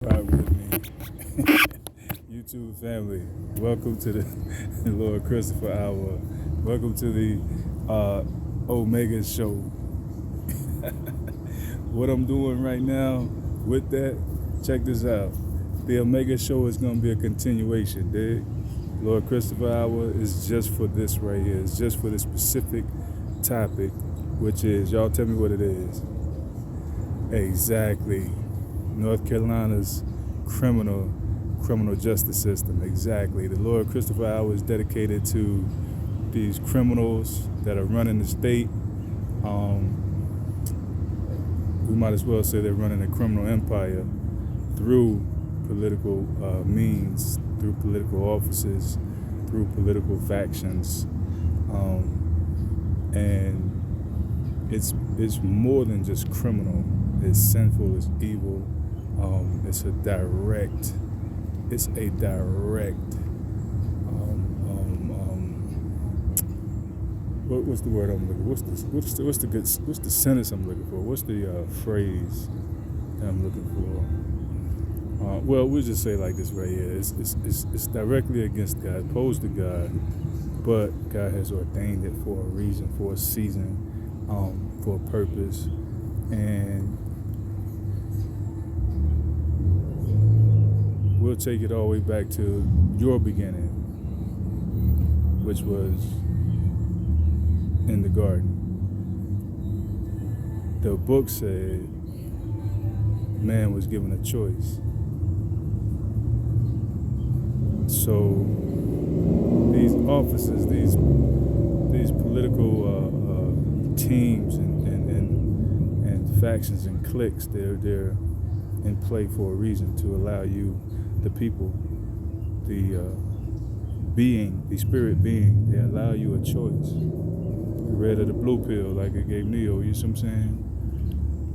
Ride with me. YouTube family, welcome to the Lord Christopher Hour. Welcome to the Omega Show. What I'm doing right now with that, check this out. The Omega Show is going to be a continuation, dig? Lord Christopher Hour is just for this right here. It's just for this specific topic, which is, y'all tell me what it is. Exactly. North Carolina's criminal justice system. Exactly. The Lord Christopher Hour is dedicated to these criminals that are running the state. We might as well say they're running a criminal empire through political means, through political offices, through political factions, and it's more than just criminal. It's sinful. It's evil. It's a direct. What's the word I'm looking for? What's the sentence I'm looking for? What's the phrase that I'm looking for? Well, we'll just say like this right here. It's directly against God, opposed to God, but God has ordained it for a reason, for a season, for a purpose, and we'll take it all the way back to your beginning, which was in the garden. The book said man was given a choice. So these offices, these political teams and factions and cliques, they're in play for a reason, to allow you, the people, the spirit being, they allow you a choice. The red or the blue pill, like it gave Neo, you see what I'm saying?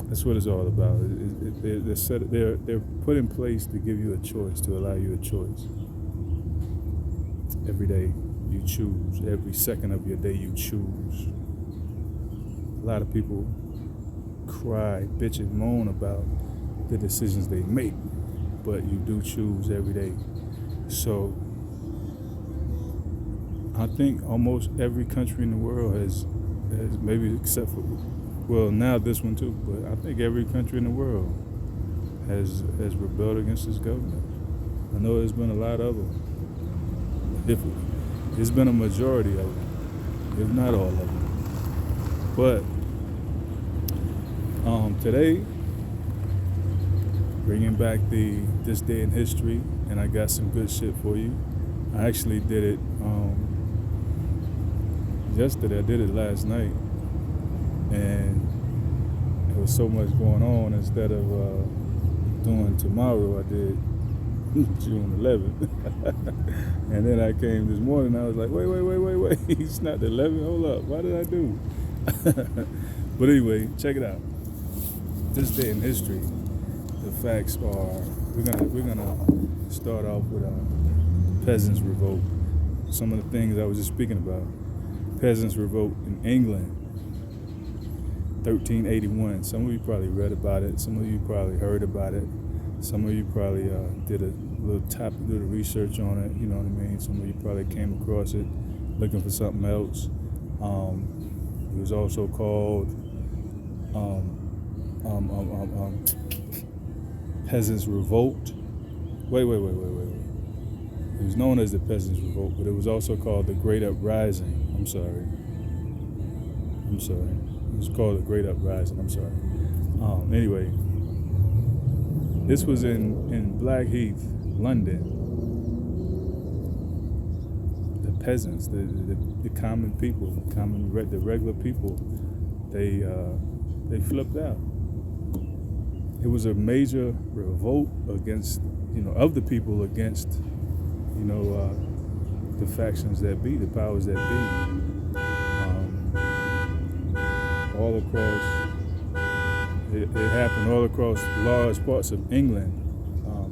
That's what it's all about. They're put in place to give you a choice, to allow you a choice. Every day you choose. Every second of your day you choose. A lot of people cry, bitch, and moan about the decisions they make, but you do choose every day. So I think almost every country in the world has maybe except for, well, now this one too, but I think every country in the world has rebelled against its government. I know there's been a lot of them. It's been a majority of them, if not all of them. But today, bringing back this day in history, and I got some good shit for you. I actually did it yesterday. I did it last night, and there was so much going on. Instead of doing tomorrow, I did June 11th. And then I came this morning, I was like, wait, it's not the 11th, hold up, what did I do? But anyway, check it out. This day in history, the facts are, we're gonna start off with Peasants' Revolt. Some of the things I was just speaking about. Peasants' Revolt in England, 1381. Some of you probably read about it. Some of you probably heard about it. Some of you probably did a little research on it. You know what I mean? Some of you probably came across it looking for something else. It was also called Peasants' Revolt. Wait. It was known as the Peasants' Revolt, but it was also called the Great Uprising. I'm sorry. It was called the Great Uprising. I'm sorry. Anyway, this was in Blackheath, London. The peasants, the common people, the regular people, they flipped out. It was a major revolt against, of the people against, the factions that be, the powers that be, all across. It happened all across large parts of England,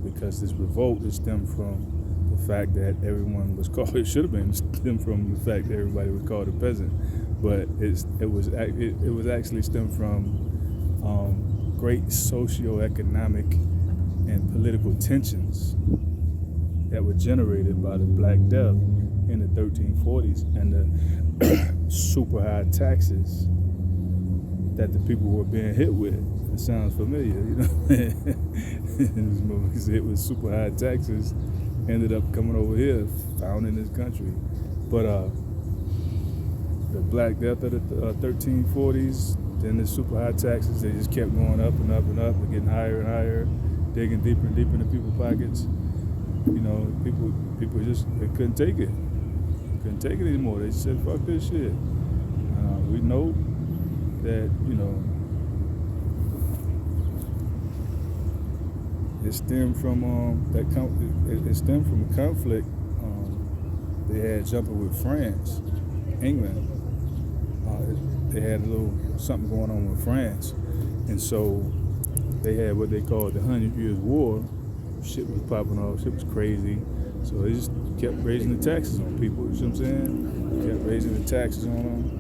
because this revolt is stemmed from the fact that everyone was called. It should have been stemmed from the fact that everybody was called a peasant, but it was actually stemmed from great socioeconomic and political tensions that were generated by the Black Death in the 1340s and the super high taxes that the people were being hit with. It sounds familiar, you know. This movie was hit with super high taxes, ended up coming over here, found in this country. But the Black Death of the 1340s, then the super high taxes, they just kept going up and up and up and getting higher and higher, digging deeper and deeper into people's pockets. You know, people just, they couldn't take it. Couldn't take it anymore. They said, fuck this shit. We know that, you know, it stemmed from it stemmed from a conflict they had jumping with France, England. They had a little something going on with France, and so they had what they called the 100 Years' War. Shit was popping off. Shit was crazy. So they just kept raising the taxes on people. You see what I'm saying? Kept raising the taxes on them.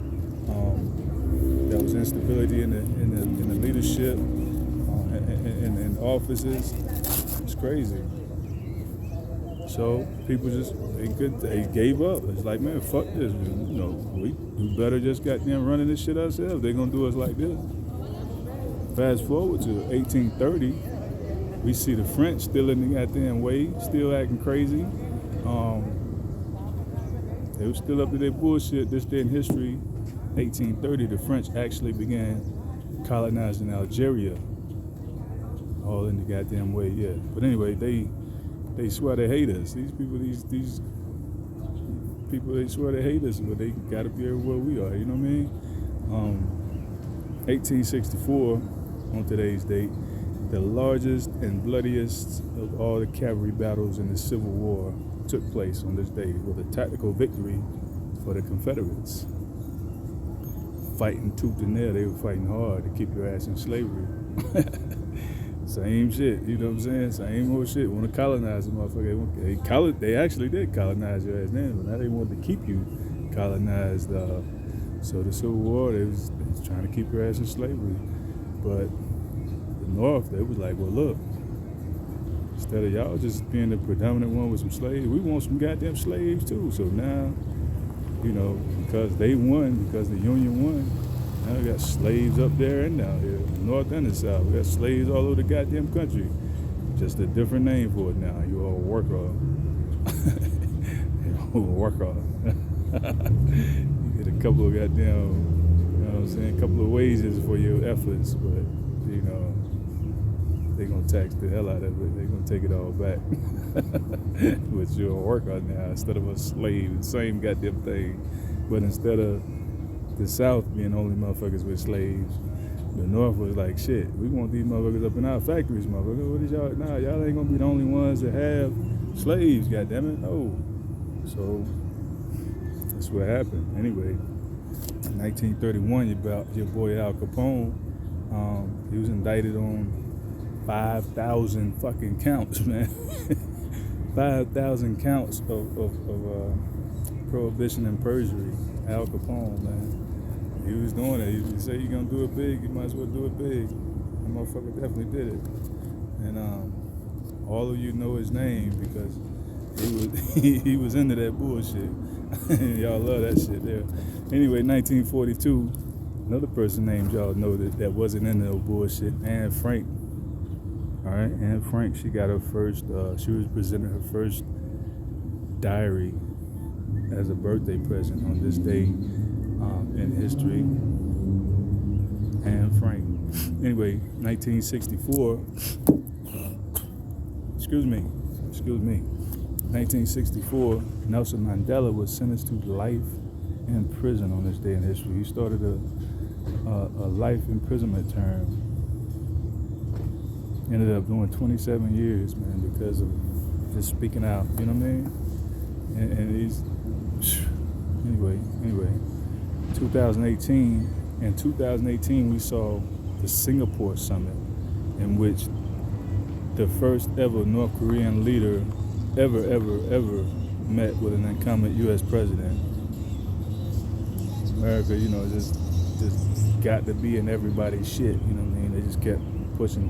There was instability in the leadership and offices. It's crazy. So people just they gave up. It's like, man, fuck this. You know, we better just goddamn running this shit ourselves. They're gonna do us like this. Fast forward to 1830, we see the French still in the goddamn way, still acting crazy. They were still up to their bullshit. This day in history, 1830, the French actually began colonizing Algeria. All in the goddamn way, yeah. But anyway, they swear they hate us. These people, these people, they swear they hate us, but they gotta be everywhere we are, you know what I mean? 1864, on today's date, the largest and bloodiest of all the cavalry battles in the Civil War took place on this day with a tactical victory for the Confederates. Fighting tooth and nail, they were fighting hard to keep your ass in slavery. Same shit, you know what I'm saying? Same old shit. Want to colonize the motherfucker. They actually did colonize your ass then, but now they wanted to keep you colonized. So the Civil War, they was trying to keep your ass in slavery. But the North, they was like, well, look, instead of y'all just being the predominant one with some slaves, we want some goddamn slaves too. So now, you know, because they won, because the Union won, now we got slaves up there and down here, the North and the South. We got slaves all over the goddamn country. Just a different name for it now. You all worker. Worker. You get a couple of goddamn, you know what I'm saying, a couple of wages for your efforts, but, you know, they're going to tax the hell out of it. They're going to take it all back. But you're a worker now instead of a slave. Same goddamn thing. But instead of the South being only motherfuckers with slaves, the North was like, shit, we want these motherfuckers up in our factories, motherfucker. What is y'all? Nah, y'all ain't gonna be the only ones that have slaves, goddammit. No. So that's what happened. Anyway, in 1931, your boy Al Capone, he was indicted on 5,000 fucking counts, man. 5,000 counts of prohibition and perjury. Al Capone, man. He was doing it. You say you're gonna do it big, you might as well do it big. That motherfucker definitely did it. And all of you know his name because he was into that bullshit. Y'all love that shit there. Anyway, 1942, another person named y'all know that wasn't into no bullshit, Anne Frank. All right, Anne Frank, she got her first, she was presented her first diary as a birthday present on this day in history. Anne Frank. Anyway, 1964. Excuse me. 1964. Nelson Mandela was sentenced to life in prison on this day in history. He started a life imprisonment term. Ended up doing 27 years, man, because of just speaking out. You know what I mean? And he's anyway. 2018. In 2018, we saw the Singapore summit, in which the first ever North Korean leader ever met with an incumbent U.S. president. America, you know, just got to be in everybody's shit. You know what I mean? They just kept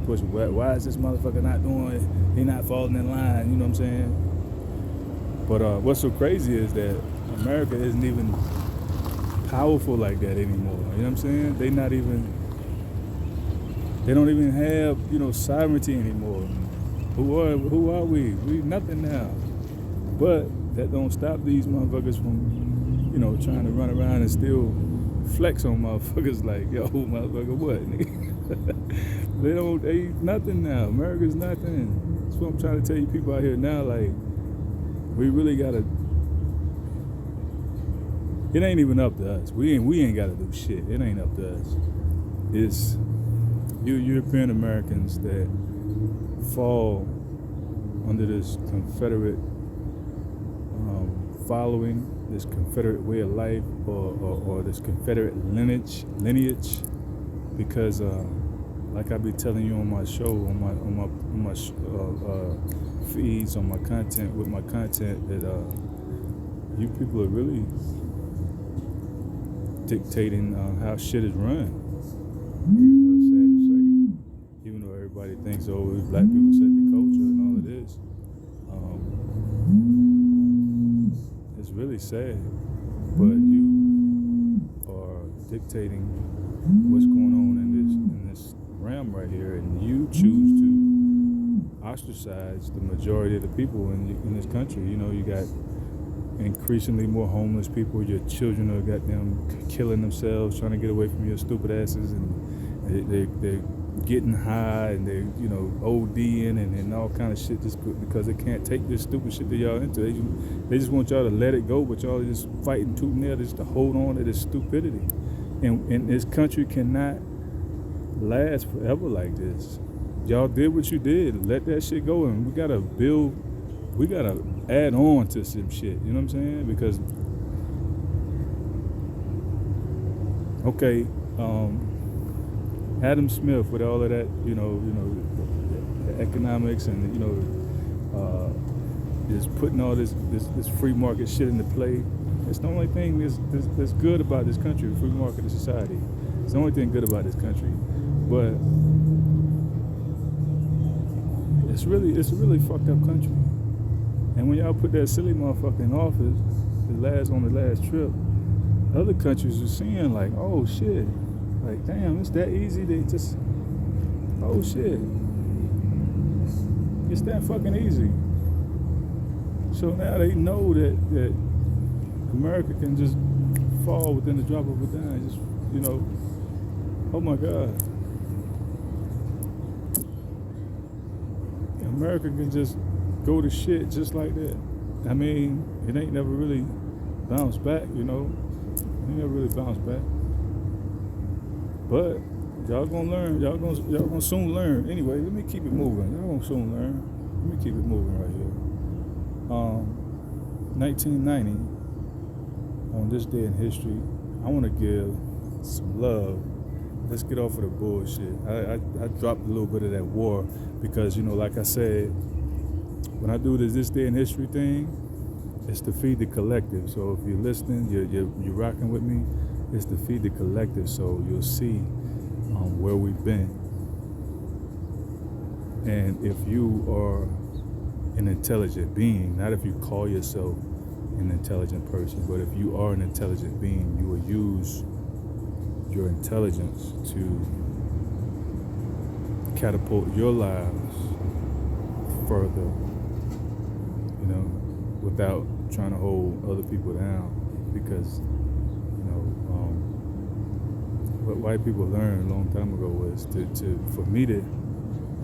pushing. Why is this motherfucker not doing it? He not falling in line, you know what I'm saying? But what's so crazy is that America isn't even powerful like that anymore. You know what I'm saying? They don't even have, sovereignty anymore. Who are we? We nothing now. But that don't stop these motherfuckers from, trying to run around and still flex on motherfuckers like, yo, motherfucker, what? They nothing now. America's nothing. That's what I'm trying to tell you people out here now, like, we really gotta, it ain't even up to us. We ain't gotta do shit. It ain't up to us. It's you European Americans that fall under this Confederate following, this Confederate way of life, or this Confederate lineage, because like I be telling you on my show, on my feeds, on my content, with my content, that you people are really dictating how shit is run. Even though everybody thinks, oh, black people set the culture and all of this, it's really sad. But you are dictating what's going on in this realm right here, and you choose to ostracize the majority of the people in this country. You got increasingly more homeless people. Your children are goddamn killing themselves trying to get away from your stupid asses, and they're getting high, and they're ODing and all kind of shit just because they can't take this stupid shit that y'all into. They just want y'all to let it go, but y'all are just fighting tooth and nail just to hold on to this stupidity. And this country cannot last forever like this. Y'all did what you did. Let that shit go, and we gotta add on to some shit. You know what I'm saying? Because okay, Adam Smith with all of that, the economics and is putting all this free market shit into play. It's the only thing that's good about this country, free market society. It's the only thing good about this country. But it's a really fucked up country. And when y'all put that silly motherfucker in office, on the last trip, other countries are seeing like, oh shit, like damn, it's that easy. They just, oh shit, it's that fucking easy. So now they know that America can just fall within the drop of a dime. Just oh my God. America can just go to shit just like that. I mean, it ain't never really bounced back, It ain't never really bounced back. But y'all gonna learn. Y'all gonna soon learn. Anyway, let me keep it moving. Y'all gonna soon learn. Let me keep it moving right here. 1990, on this day in history, I want to give some love. Let's get off of the bullshit. I dropped a little bit of that war because, like I said, when I do this day in history thing, it's to feed the collective. So if you're listening, you're rocking with me, it's to feed the collective. So you'll see where we've been. And if you are an intelligent being, not if you call yourself an intelligent person, but if you are an intelligent being, you will use your intelligence to catapult your lives further, without trying to hold other people down. Because, what white people learned a long time ago was for me to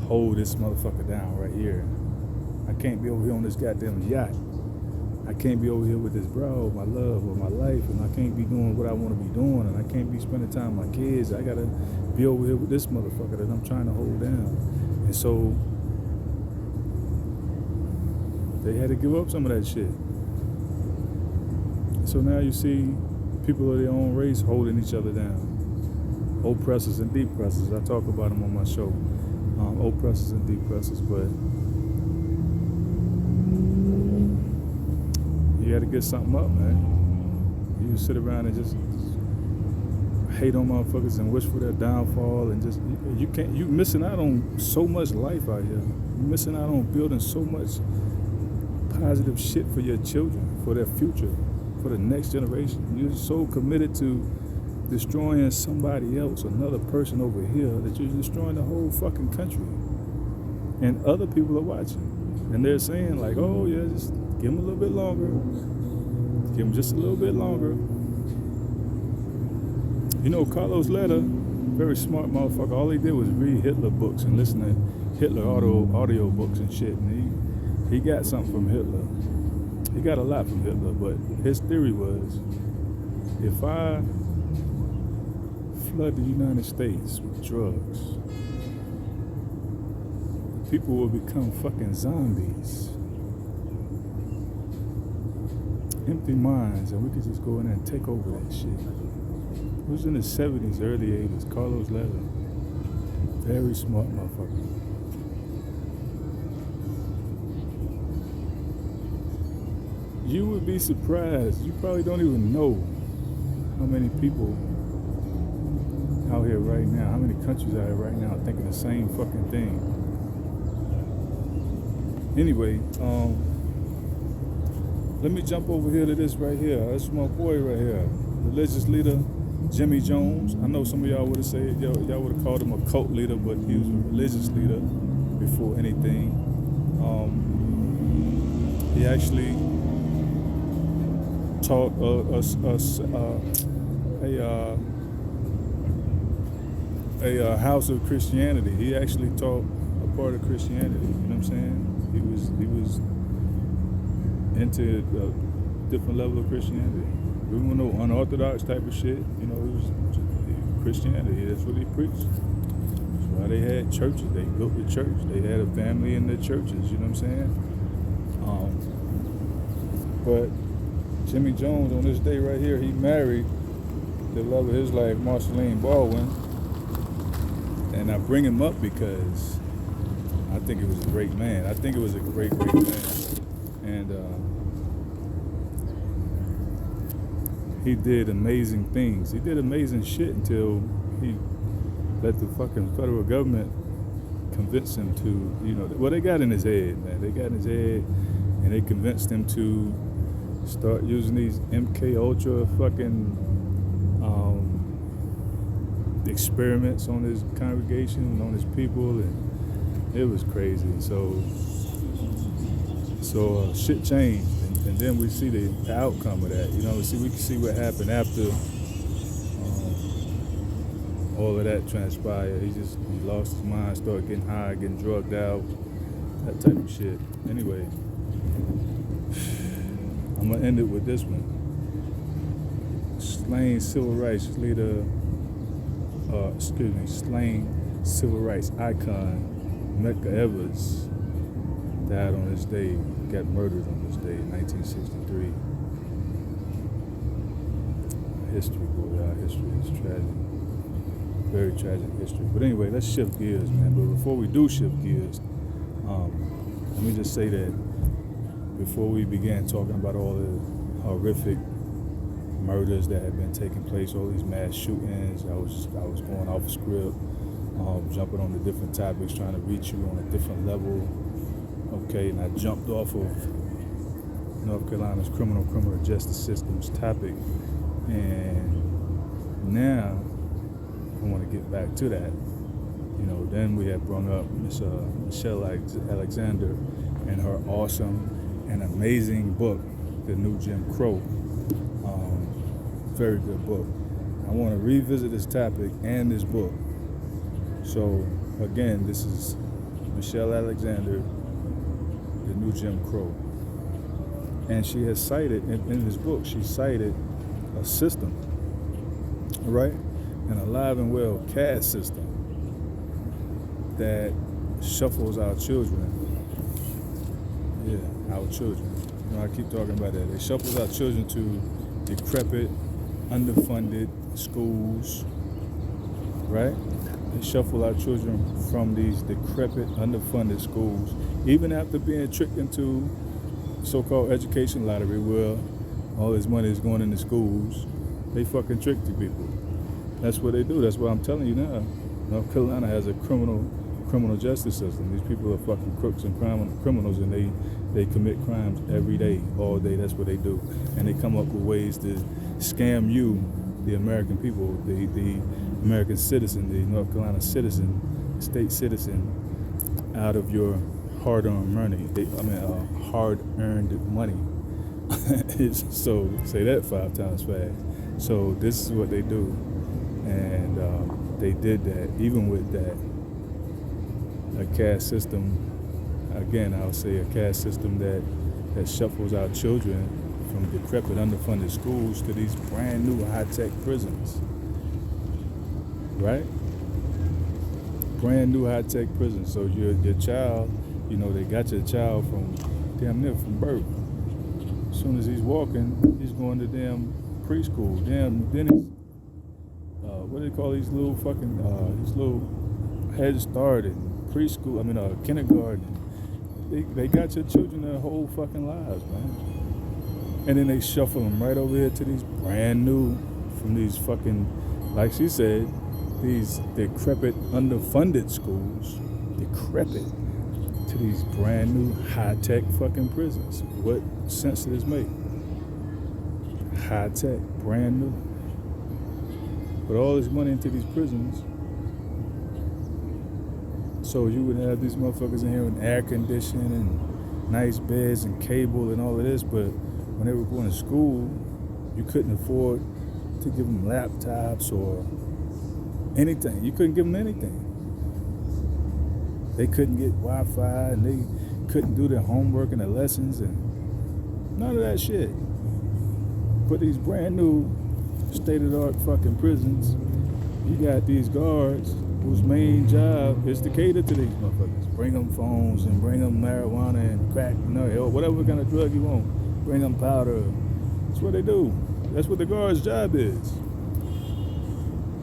hold this motherfucker down right here. I can't be over here on this goddamn yacht. I can't be over here with this bro, my love, or my life, and I can't be doing what I want to be doing, and I can't be spending time with my kids. I gotta be over here with this motherfucker that I'm trying to hold down. And so they had to give up some of that shit. So now you see people of their own race holding each other down. Oppressors and depressors. I talk about them on my show. Oppressors and depressors, but you got to get something up, man. You sit around and just hate on motherfuckers and wish for their downfall, and just you missing out on so much life out here. You're missing out on building so much positive shit for your children, for their future, for the next generation. You're so committed to destroying somebody else, another person over here, that you're destroying the whole fucking country. And other people are watching, and they're saying like, oh yeah, just give them a little bit longer, give them just a little bit longer. You know, Carlos Letta, very smart motherfucker. All he did was read Hitler books and listen to Hitler audio books and shit. And he got something from Hitler. He got a lot from Hitler, but his theory was, if I flood the United States with drugs, people will become fucking zombies. Empty minds, and we could just go in there and take over that shit. It was in the 70s, early 80s, Carlos Letta. Very smart motherfucker. You would be surprised. You probably don't even know how many people out here right now, how many countries out here right now thinking the same fucking thing. Anyway, let me jump over here to this right here. This is my boy right here, religious leader Jimmy Jones. I know some of y'all would have said, y'all would have called him a cult leader, but he was a religious leader before anything. He actually taught a house of Christianity. He actually taught a part of Christianity. You know what I'm saying? He was into a different level of Christianity. We don't know, unorthodox type of shit. You know, it was Christianity. That's what he preached. That's why they had churches. They built the church. They had a family in their churches. You know what I'm saying? But Jimmy Jones, on this day right here, he married the love of his life, Marceline Baldwin. And I bring him up because I think it was a great man. I think it was a great man. And he did amazing things. He did amazing shit until he let the fucking federal government convince him to, you know, well, they got in his head, man. They got in his head, and they convinced him to start using these MK Ultra fucking experiments on his congregation, on his people, and it was crazy. So shit changed, and then we see the outcome of that. You know, we can see what happened after all of that transpired. He lost his mind, started getting high, getting drugged out, that type of shit. Anyway, I'm gonna end it with this one. Slain civil rights leader, slain civil rights icon Medgar Evers died on this day, got murdered on this day in 1963. History, boy, our history is tragic. Very tragic history. But anyway, let's shift gears, man. But before we do shift gears, let me just say that before we began talking about all the horrific murders that had been taking place, all these mass shootings, I was going off script, jumping on the different topics, trying to reach you on a different level. Okay, and I jumped off of North Carolina's criminal justice system's topic, and now I want to get back to that. You know, then we had brought up Miss Michelle Alexander and her awesome and amazing book, The New Jim Crow. Very good book. I want to revisit this topic and this book. So again, this is Michelle Alexander, The New Jim Crow. And she has cited, in this book, she cited a system, right? An alive and well caste system that shuffles our children. Yeah, our children. You know, I keep talking about that. It shuffles our children to decrepit, underfunded schools, right? They shuffle our children from these decrepit, underfunded schools, even after being tricked into so-called education lottery where all this money is going into schools. They fucking tricked the people. That's what they do. That's what I'm telling you now. North Carolina has a criminal justice system. These people are fucking crooks and criminals, and they commit crimes every day, all day. That's what they do, and they come up with ways to scam you, the American people, the American citizen, the North Carolina citizen, state citizen, out of your hard-earned money. Hard-earned money. So say that 5 times fast. So this is what they do, and they did that. Even with that, a caste system. Again, I'll say a caste system that shuffles our children from decrepit, underfunded schools to these brand new high-tech prisons. Right? Brand new high-tech prisons. So your child, they got your child from damn near from birth. As soon as he's walking, he's going to damn preschool. Then he's, what do they call these little fucking, these little Head Start and preschool, kindergarten. They got your children their whole fucking lives, man. And then they shuffle them right over here to these brand new, from these fucking, like she said, these decrepit, underfunded schools, decrepit, to these brand new high-tech fucking prisons. What sense does this make? High-tech, brand new. Put all this money into these prisons, so you would have these motherfuckers in here with air conditioning and nice beds and cable and all of this, but when they were going to school, you couldn't afford to give them laptops or anything. You couldn't give them anything. They couldn't get Wi-Fi, and they couldn't do their homework and their lessons, and none of that shit. But these brand new state-of-the-art fucking prisons, you got these guards whose main job is to cater to these motherfuckers. Bring them phones and bring them marijuana and crack, whatever kind of drug you want. Bring them powder. That's what they do. That's what the guard's job is.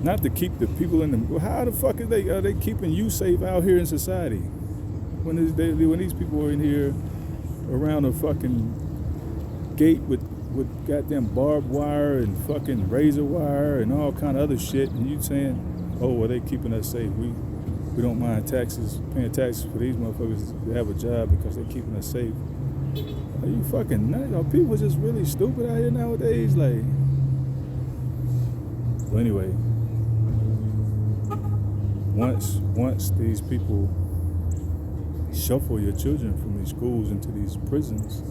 Not to keep the people in them. How the fuck are they keeping you safe out here in society? When these people are in here around a fucking gate with goddamn barbed wire and fucking razor wire and all kind of other shit, and you saying, oh, well, they keeping us safe. We don't mind paying taxes for these motherfuckers to have a job because they're keeping us safe. Are you fucking nuts? Are people just really stupid out here nowadays? Like, well, anyway, once these people shuffle your children from these schools into these prisons,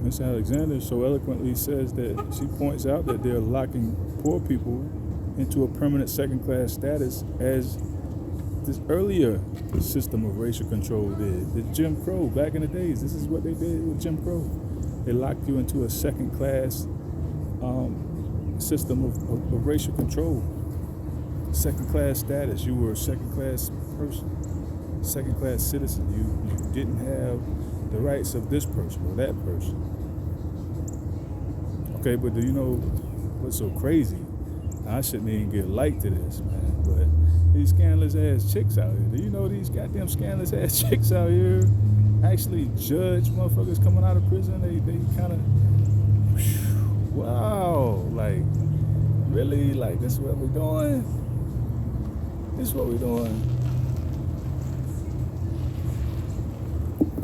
Miss Alexander so eloquently says that she points out that they're locking poor people into a permanent second-class status, as this earlier system of racial control did. The Jim Crow, back in the days, this is what they did with Jim Crow. They locked you into a second-class system of racial control. Second-class status. You were a second-class person, second-class citizen. You didn't have the rights of this person or that person. Okay, but do you know what's so crazy? I shouldn't even get light to this, man, but these scandalous ass chicks out here. Do you know these goddamn scandalous ass chicks out here actually judge motherfuckers coming out of prison? They kind of, wow, like, really? Like, this is what we're doing? This is what we're doing.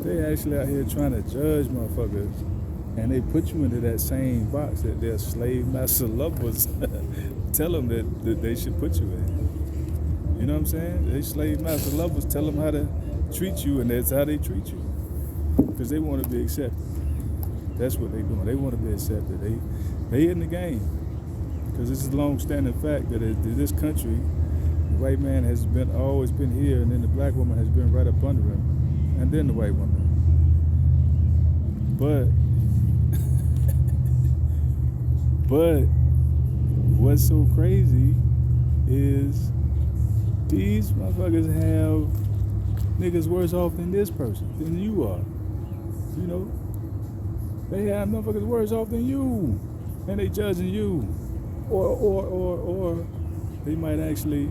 They actually out here trying to judge motherfuckers, and they put you into that same box that their slave master lovers tell them that they should put you in. You know what I'm saying? They slave master lovers tell them how to treat you, and that's how they treat you, because they want to be accepted. That's what they're doing. They want to be accepted. They in the game, because this is a long-standing fact that in this country, the white man has always been here, and then the black woman has been right up under him, and then the white woman. But what's so crazy is these motherfuckers have niggas worse off than this person, than you are. You know? They have motherfuckers worse off than you, and they judging you. Or they might actually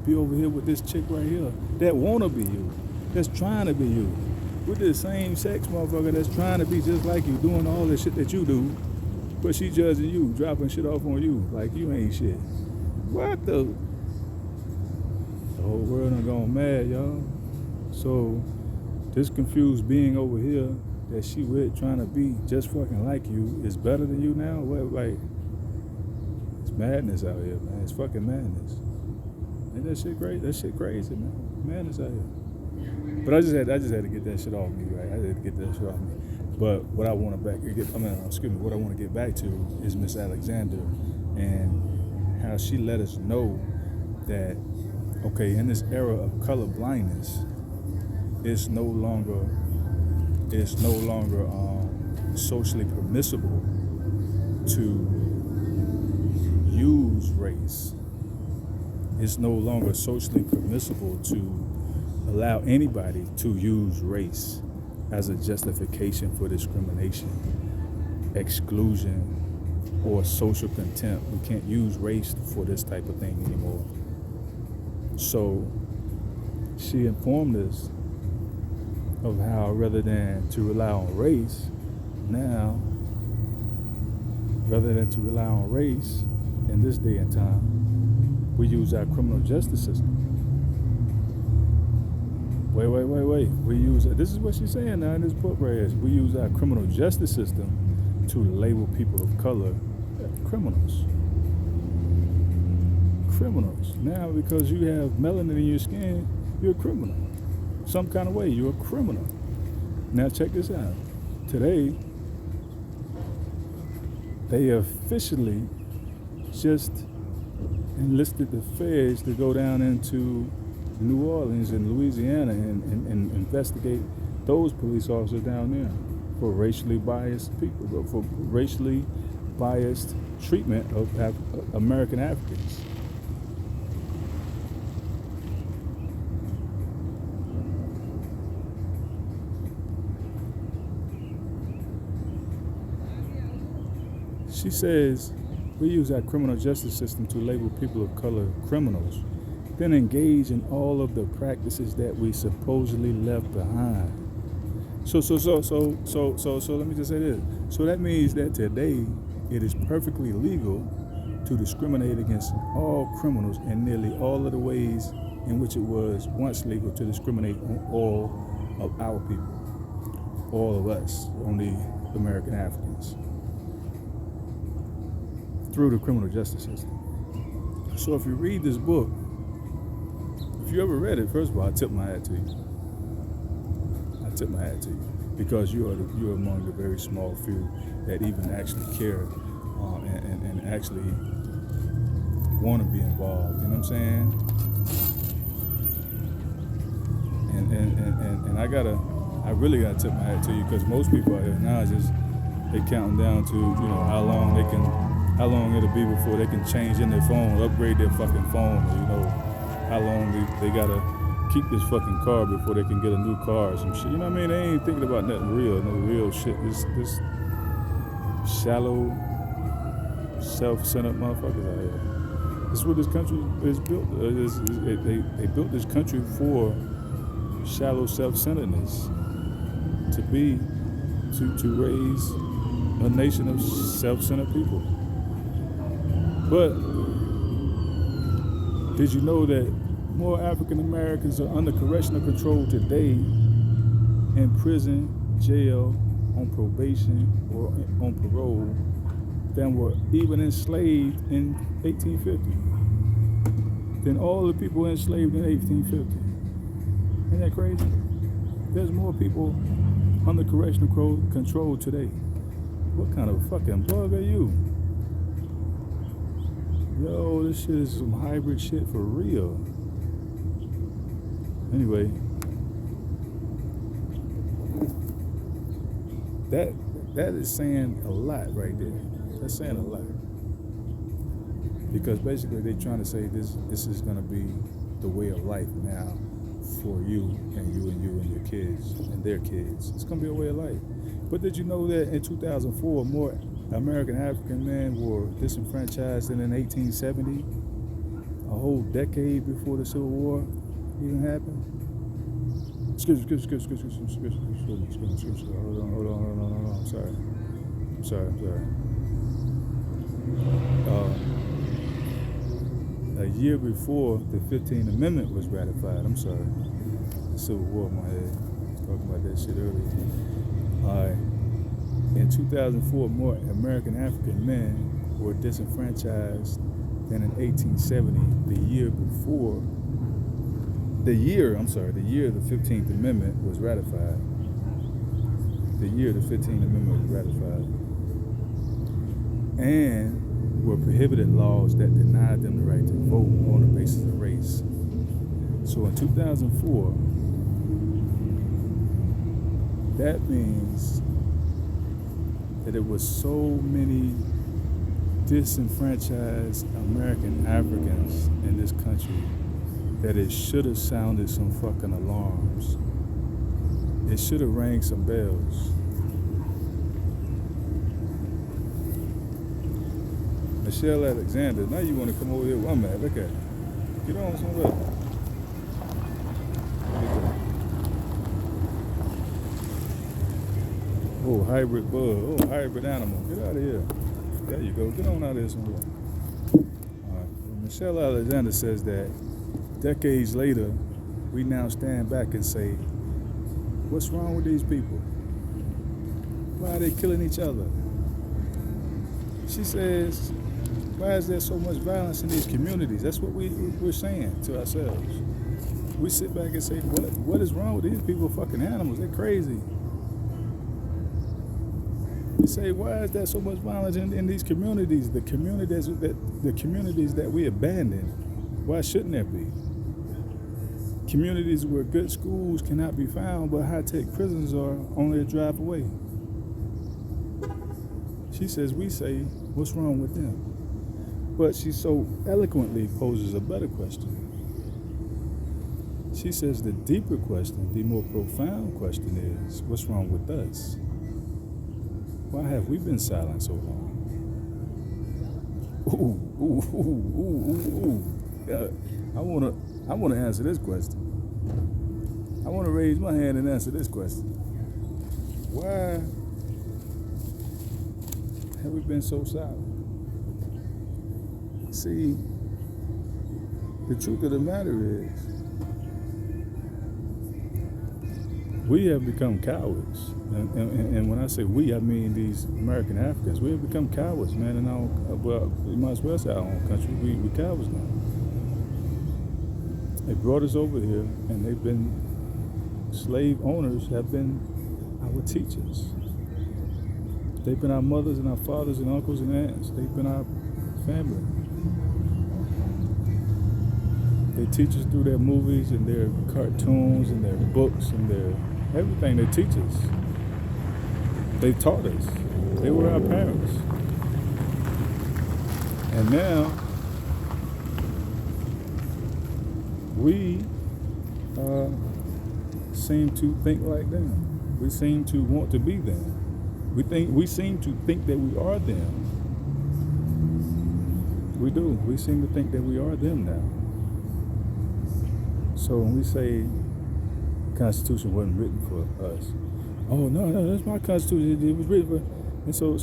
be over here with this chick right here that wanna be you, that's trying to be you, with this same sex motherfucker that's trying to be just like you, doing all this shit that you do, But she judging you, dropping shit off on you like you ain't shit. What the? The whole world done gone mad, y'all. So this confused being over here that she with trying to be just fucking like you is better than you now? What, like, it's madness out here, man. It's fucking madness. Ain't that shit great? That shit crazy, man. Madness out here. But I just had to get that shit off me, right? I had to get that shit off me. But what I want to what I want to get back to is Miss Alexander and how she let us know that, okay, in this era of color blindness, it's no longer socially permissible to use race. It's no longer socially permissible to allow anybody to use race as a justification for discrimination, exclusion, or social contempt. We can't use race for this type of thing anymore. So she informed us of how, rather than to rely on race, in this day and time, we use our criminal justice system. Wait. We use, this is what she's saying now in this book right here. We use our criminal justice system to label people of color as criminals. Criminals. Now, because you have melanin in your skin, you're a criminal. Some kind of way, you're a criminal. Now, check this out. Today, they officially just enlisted the feds to go down into New Orleans and Louisiana and investigate those police officers down there for racially biased people, for racially biased treatment of American Africans. She says, we use our criminal justice system to label people of color criminals, then engage in all of the practices that we supposedly left behind. So let me just say this. So that means that today it is perfectly legal to discriminate against all criminals in nearly all of the ways in which it was once legal to discriminate on all of our people, all of us, on the American Africans, through the criminal justice system. So if you read this book, if you ever read it, first of all, I tip my hat to you. Because you are among the very small few that even actually care and actually want to be involved. You know what I'm saying? And I really gotta tip my hat to you, because most people out here now they counting down to how long it'll be before they can change in their phone, upgrade their fucking phone, or how long they gotta keep this fucking car before they can get a new car or some shit. You know what I mean? They ain't thinking about nothing real, no real shit. This shallow, self-centered motherfuckers out here. This is what this country is built. They built this country for shallow self-centeredness, to raise a nation of self-centered people. But did you know that more African Americans are under correctional control today in prison, jail, on probation, or on parole than were even enslaved in 1850? Than all the people enslaved in 1850. Ain't that crazy? There's more people under correctional control today. What kind of fucking bug are you? Yo, this shit is some hybrid shit for real. Anyway, that is saying a lot right there. That's saying a lot. Because basically they're trying to say this is gonna be the way of life now for you and your kids and their kids. It's gonna be a way of life. But did you know that in 2004 more American African men were disenfranchised than in 1870? A whole decade before the Civil War even happened? Excuse me. Hold on. I'm sorry. A year before the 15th Amendment was ratified. I'm sorry, the Civil War in my head. I was talking about that shit earlier. In 2004, more American African men were disenfranchised than in 1870, the year the 15th Amendment was ratified. The year the 15th Amendment was ratified. And were prohibited laws that denied them the right to vote on the basis of race. So in 2004, that means that it was so many disenfranchised American Africans in this country that it should have sounded some fucking alarms. It should have rang some bells. Michelle Alexander, now you want to come over here where I'm at. Look at it. Get on somewhere. Oh, hybrid bug. Oh, hybrid animal. Get out of here. There you go. Get on out of here somewhere. All right. Well, Michelle Alexander says that decades later, we now stand back and say, what's wrong with these people? Why are they killing each other? She says, why is there so much violence in these communities? That's what we're saying to ourselves. We sit back and say, what is wrong with these people? Fucking animals, they're crazy. We say, why is there so much violence in these communities? The communities that we abandon. Why shouldn't there be? Communities where good schools cannot be found, but high-tech prisons are only a drive away. She says, we say, what's wrong with them? But she so eloquently poses a better question. She says the deeper question, the more profound question is, what's wrong with us? Why have we been silent so long? Yeah, I wanna answer this question. I wanna raise my hand and answer this question. Why have we been so silent? See, the truth of the matter is, we have become cowards. And when I say we, I mean these American Africans. We have become cowards, man. And we might as well say our own country. We cowards now. They brought us over here, and they've been slave owners, have been our teachers. They've been our mothers and our fathers and uncles and aunts. They've been our family. They teach us through their movies and their cartoons and their books and their everything. They teach us. They taught us. They were our parents. And now we seem to think like them. We seem to want to be them. We seem to think that we are them. We do. We seem to think that we are them now. So when we say the Constitution wasn't written for us, oh no, that's my Constitution. It was written for, and so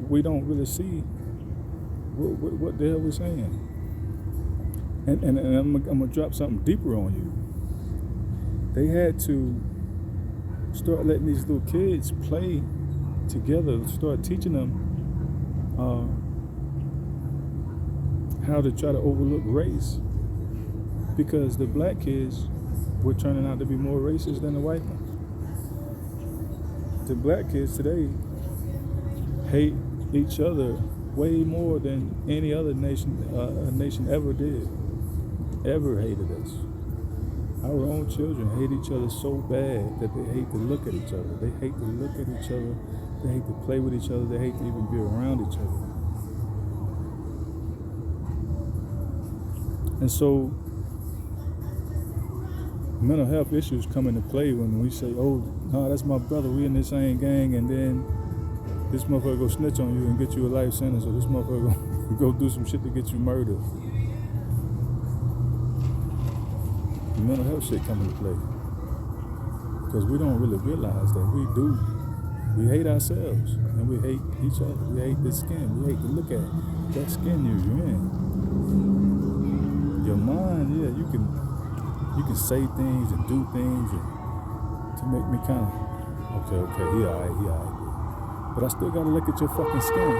we don't really see what the hell we're saying. And I'm gonna drop something deeper on you. They had to start letting these little kids play together, start teaching them how to try to overlook race, because the black kids were turning out to be more racist than the white ones. The black kids today hate each other way more than any other nation ever did, ever hated us. Our own children hate each other so bad that they hate to look at each other. They hate to look at each other. They hate to play with each other. They hate to even be around each other. And so mental health issues come into play when we say, oh, no, that's my brother, we in the same gang, and then this motherfucker go snitch on you and get you a life sentence, or this motherfucker go do some shit to get you murdered. Mental health shit come into play. Because we don't really realize that we We hate ourselves and we hate each other. We hate the skin. We hate to look at that skin you're in. Your mind, yeah, you can say things and do things and to make me kind of okay, he alright. But I still gotta look at your fucking skin.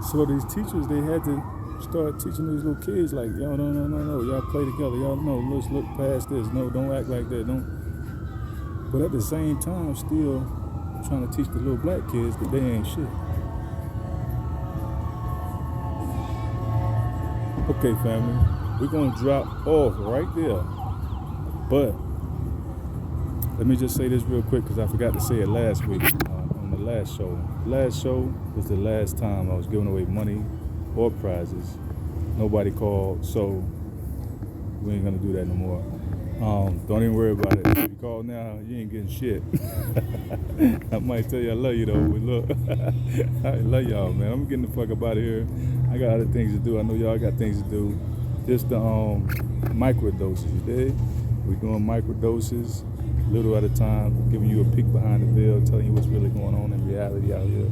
So these teachers, they had to start teaching these little kids like, yo, no, y'all play together. Y'all know, let's look past this. No, don't act like that. Don't. But at the same time, still trying to teach the little black kids that they ain't shit. Okay, family, we're gonna drop off right there. But let me just say this real quick because I forgot to say it last week on the last show. Last show was the last time I was giving away money or prizes. Nobody called, so we ain't gonna do that no more. Don't even worry about it. If you call now, you ain't getting shit. I might tell you I love you though, but look, I love y'all, man. I'm getting the fuck up out of here. I got other things to do. I know y'all got things to do. Just the micro doses, you dig? We're doing micro doses, little at a time, giving you a peek behind the veil, telling you what's really going on in reality out here.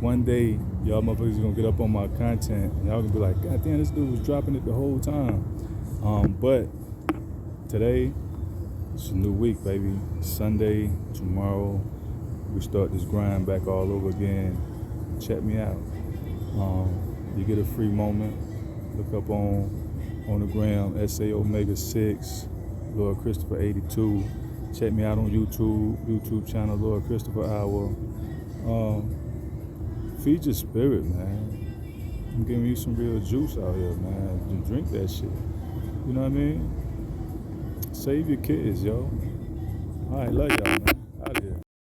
One day, y'all motherfuckers are gonna get up on my content and y'all gonna be like, God damn, this dude was dropping it the whole time. But today, it's a new week, baby. Sunday, tomorrow, we start this grind back all over again. Check me out. You get a free moment. Look up on the gram, SA Omega 6, Lord Christopher 82. Check me out on YouTube channel, Lord Christopher Hour. Feed your spirit, man. I'm giving you some real juice out here, man. You drink that shit. You know what I mean? Save your kids, yo. All right, love y'all, man.